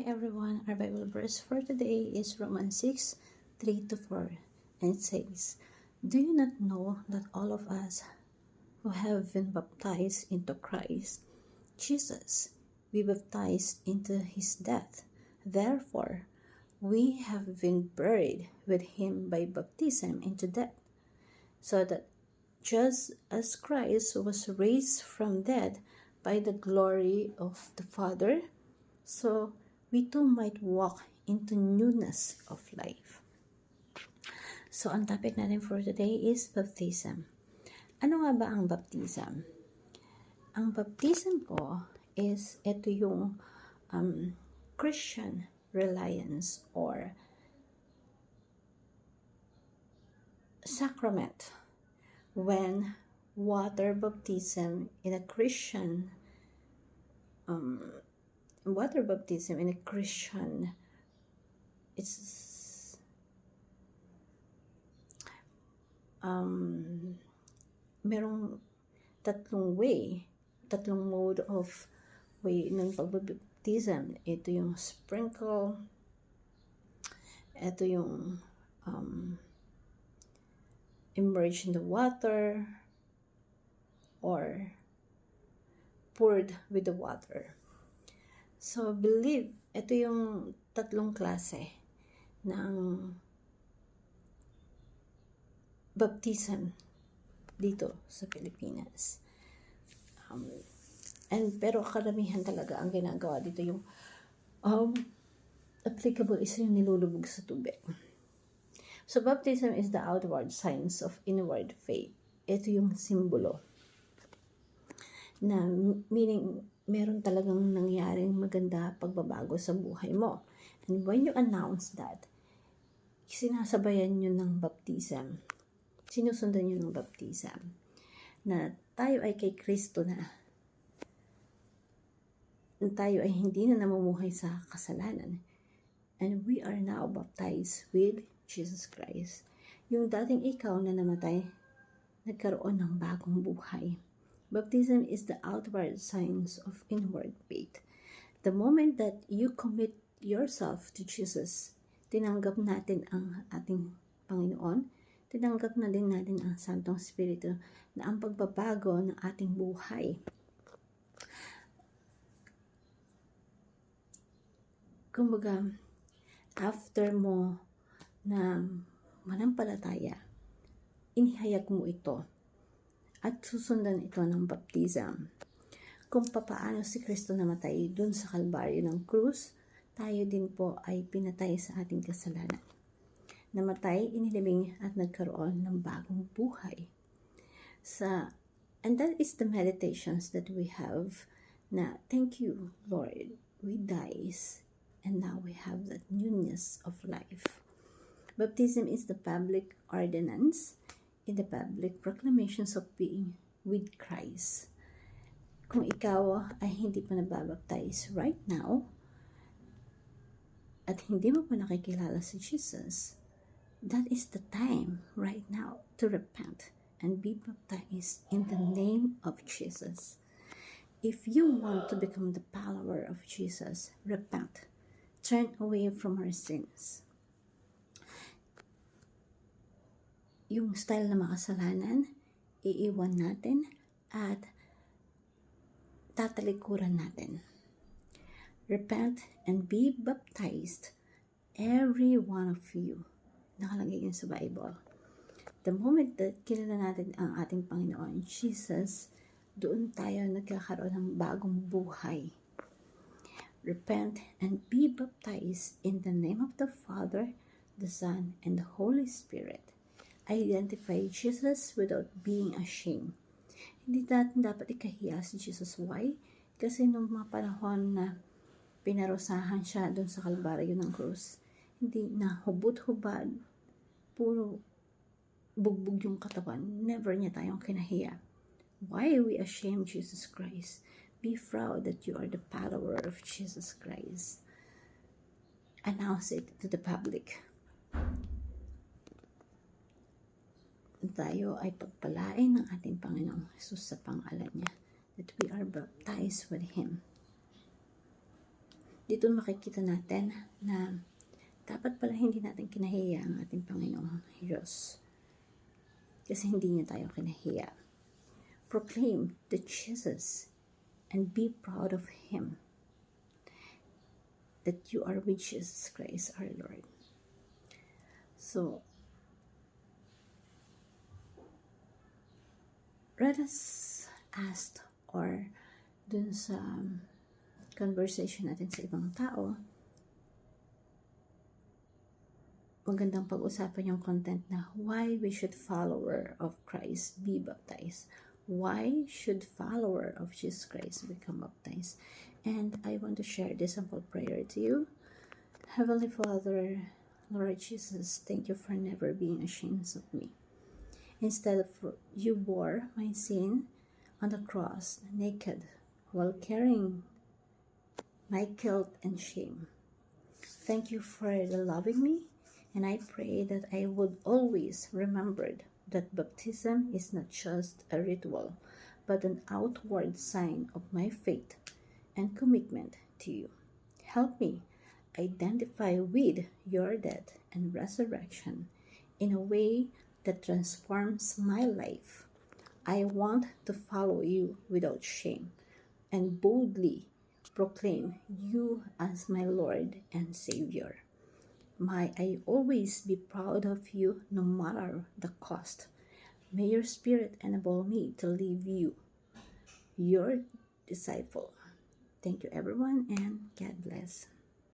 everyone, our Bible verse for today is Romans 6, 3-4, and it says, "Do you not know that all of us who have been baptized into Christ Jesus, we baptized into his death? Therefore, we have been buried with him by baptism into death, so that just as Christ was raised from death by the glory of the Father, so we too might walk into newness of life." So, ang topic natin for today is baptism. Ano nga ba ang baptism? Ang baptism po is ito yung Christian reliance or sacrament when water baptism in a Christian it's merong tatlong mode of way ng pagbabaptism. Ito yung sprinkle, ito yung immerse in the water, or poured with the water. So, ito yung tatlong klase ng baptism dito sa Pilipinas. Pero karamihan talaga ang ginagawa dito yung applicable is yung nilulubog sa tubig. So, baptism is the outward signs of inward faith. Ito yung simbolo na meaning meron talagang nangyaring maganda pagbabago sa buhay mo. And when you announce that, sinasabayan nyo ng baptism. Sinusundan nyo ng baptism. Na tayo ay kay Kristo na. Tayo ay hindi na namumuhay sa kasalanan. And we are now baptized with Jesus Christ. Yung dating ikaw na namatay, nagkaroon ng bagong buhay. Baptism is the outward signs of inward faith. The moment that you commit yourself to Jesus, tinanggap natin ang ating Panginoon, tinanggap na din natin ang Santong Espiritu na ang pagbabago ng ating buhay. Kumbaga, after mo na manampalataya, inihayag mo ito at susundan ito ng baptism. Kung papaano si Kristo namatay dun sa Kalbaryo ng krus, tayo din po ay pinatay sa ating kasalanan. Namatay, inilibing at nagkaroon ng bagong buhay. And that is the meditations that we have na thank you, Lord, we dies and now we have that newness of life. Baptism is the public ordinance in the public proclamations of being with Christ. Kung ikaw ay hindi pa nababaptize right now at hindi mo pa nakikilala si Jesus, that is the time right now to repent and be baptized in the name of Jesus. If you want to become the follower of Jesus, repent. Turn away from our sins. Yung style na makasalanan, iiwan natin at tatalikuran natin. Repent and be baptized, every one of you. Nakalagay yun sa Bible. The moment that kilala natin ang ating Panginoon Jesus, doon tayo nagkakaroon ng bagong buhay. Repent and be baptized in the name of the Father, the Son, and the Holy Spirit. Identify Jesus without being ashamed. Hindi natin dapat ikahiya si Jesus. Why? Kasi nung mga panahon na pinarusahan siya doon sa Kalbaryo ng krus, hindi na hubot-hubad, puro bugbog yung katawan. Never niya tayong kinahiya. Why we ashamed Jesus Christ? Be proud that you are the follower of Jesus Christ. Announce it to the public. Tayo ay pagpalain ng ating Panginoong Jesus sa pangalan niya, that we are baptized with Him. dito makikita natin na dapat pala hindi natin kinahiya ang ating Panginoong Diyos. Kasi hindi niya tayo kinahiya. Proclaim the Jesus and be proud of Him. That you are with Jesus Christ our Lord. So, let us ask or dun sa conversation natin sa ibang tao, magandang pag-usapan yung content na why we should follower of Christ be baptized. Why should follower of Jesus Christ become baptized? And I want to share this simple prayer to you. Heavenly Father, Lord Jesus, thank you for never being ashamed of me. Instead of you bore my sin on the cross naked while carrying my guilt and shame. Thank you for loving me, and I pray that I would always remember that baptism is not just a ritual, but an outward sign of my faith and commitment to you. Help me identify with your death and resurrection in a way that transforms my life. I want to follow you without shame and boldly proclaim you as my Lord and Savior. May I always be proud of you no matter the cost. May your Spirit enable me to live you, your disciple. Thank you everyone, and God bless.